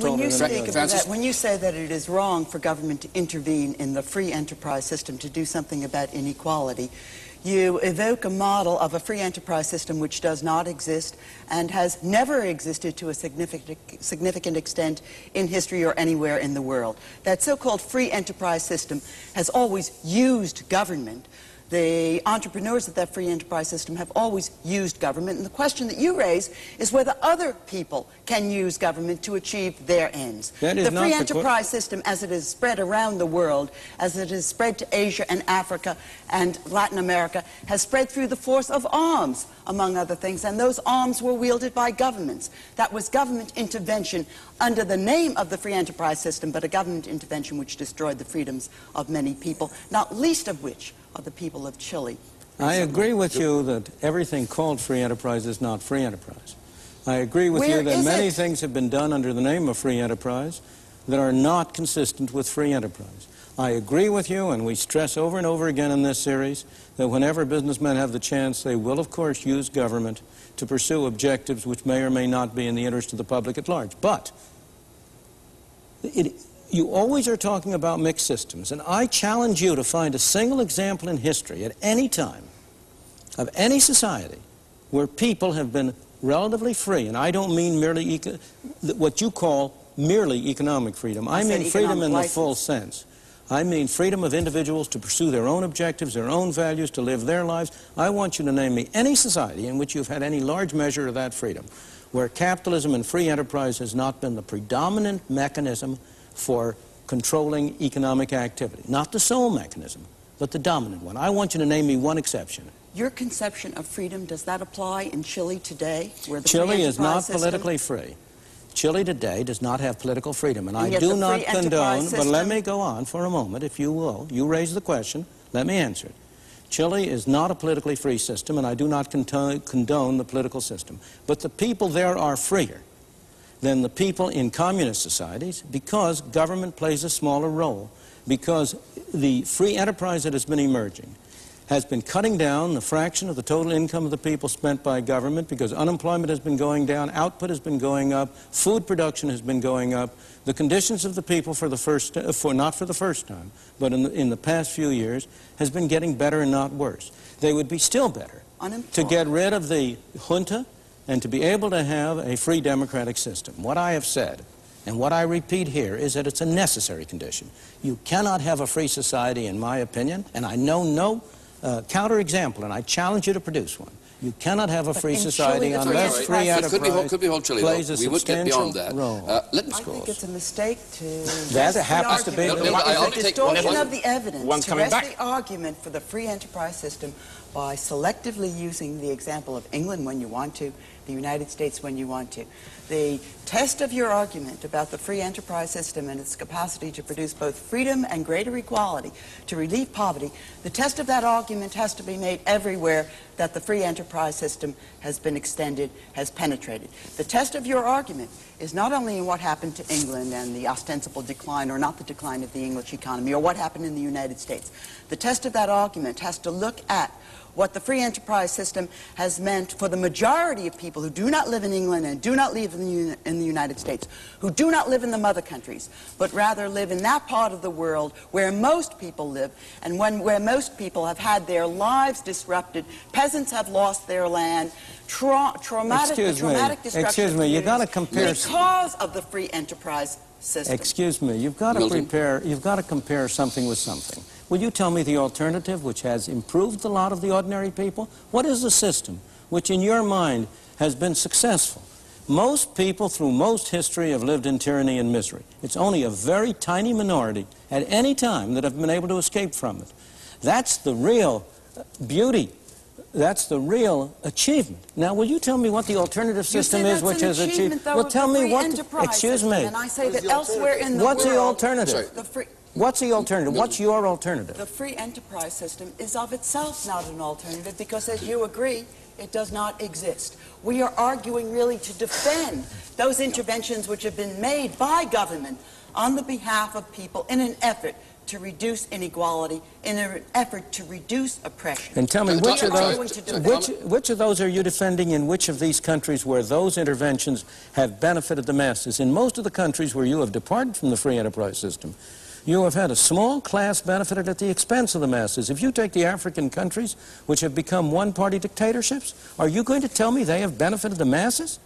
When you say that it is wrong for government to intervene in the free enterprise system to do something about inequality, you evoke a model of a free enterprise system which does not exist and has never existed to a significant extent in history or anywhere in the world. That so-called free enterprise system has always used government. The entrepreneurs of that free enterprise system have always used government, and the question that you raise is whether other people can use government to achieve their ends. The free enterprise system, as it is spread around the world, as it is spread to Asia and Africa and Latin America, has spread through the force of arms, among other things, and those arms were wielded by governments. That was government intervention under the name of the free enterprise system, but a government intervention which destroyed the freedoms of many people, not least of which are the people of Chile. I agree with you that everything called free enterprise is not free enterprise. I agree with you that many things have been done under the name of free enterprise that are not consistent with free enterprise. I agree with you, and we stress over and over again in this series, that whenever businessmen have the chance, they will, of course, use government to pursue objectives which may or may not be in the interest of the public at large. But you always are talking about mixed systems, and I challenge you to find a single example in history at any time of any society where people have been relatively free, and I don't mean merely what you call merely economic freedom. I mean freedom in the full sense. I mean freedom of individuals to pursue their own objectives, their own values, to live their lives. I want you to name me any society in which you've had any large measure of that freedom, where capitalism and free enterprise has not been the predominant mechanism for controlling economic activity. Not the sole mechanism, but the dominant one. I want you to name me one exception. Your conception of freedom, does that apply in Chile today? Where the Chile is not politically free. Chile today does not have political freedom, and I do not condone, but let me go on for a moment, if you will. You raise the question, let me answer it. Chile is not a politically free system, and I do not condone the political system. But the people there are freer than the people in communist societies because government plays a smaller role, because the free enterprise that has been emerging has been cutting down the fraction of the total income of the people spent by government, because unemployment has been going down, output has been going up, food production has been going up. The conditions of the people not for the first time, but in the past few years, has been getting better and not worse. They would be still better to get rid of the junta and to be able to have a free democratic system. What I have said, and what I repeat here, is that it's a necessary condition. You cannot have a free society, in my opinion, and I know no counterexample, and I challenge you to produce one. You cannot have a free society unless free enterprise plays a substantial role. I think it's a mistake to that happens to be the distortion of the evidence to rest the argument for the free enterprise system by selectively using the example of England when you want to, the United States when you want to. The test of your argument about the free enterprise system and its capacity to produce both freedom and greater equality, to relieve poverty, the test of that argument has to be made everywhere that the free enterprise system has been extended, has penetrated. The test of your argument is not only in what happened to England and the ostensible decline or not the decline of the English economy, or what happened in the United States. The test of that argument has to look at what the free enterprise system has meant for the majority of people who do not live in England and do not live in the United States, who do not live in the mother countries, but rather live in that part of the world where most people live, and where most people have had their lives disrupted. Peasants have lost their land. Traumatic destruction. Excuse me, you've got to compare because of the free enterprise system. Excuse me, you've got to compare something with something. Will you tell me the alternative, which has improved the lot of the ordinary people? What is the system which, in your mind, has been successful? Most people, through most history, have lived in tyranny and misery. It's only a very tiny minority at any time that have been able to escape from it. That's the real beauty. That's the real achievement. Now, will you tell me what the alternative system is which has achieved? Well, tell me what. Excuse me. And I say that elsewhere in the What's world, the alternative? What's the alternative? What's your alternative? The free enterprise system is of itself not an alternative because, as you agree, it does not exist. We are arguing really to defend those interventions which have been made by government on the behalf of people in an effort to reduce inequality, in an effort to reduce oppression. And tell me, which of those are you defending in which of these countries where those interventions have benefited the masses? In most of the countries where you have departed from the free enterprise system, you have had a small class benefited at the expense of the masses. If you take the African countries, which have become one-party dictatorships, are you going to tell me they have benefited the masses?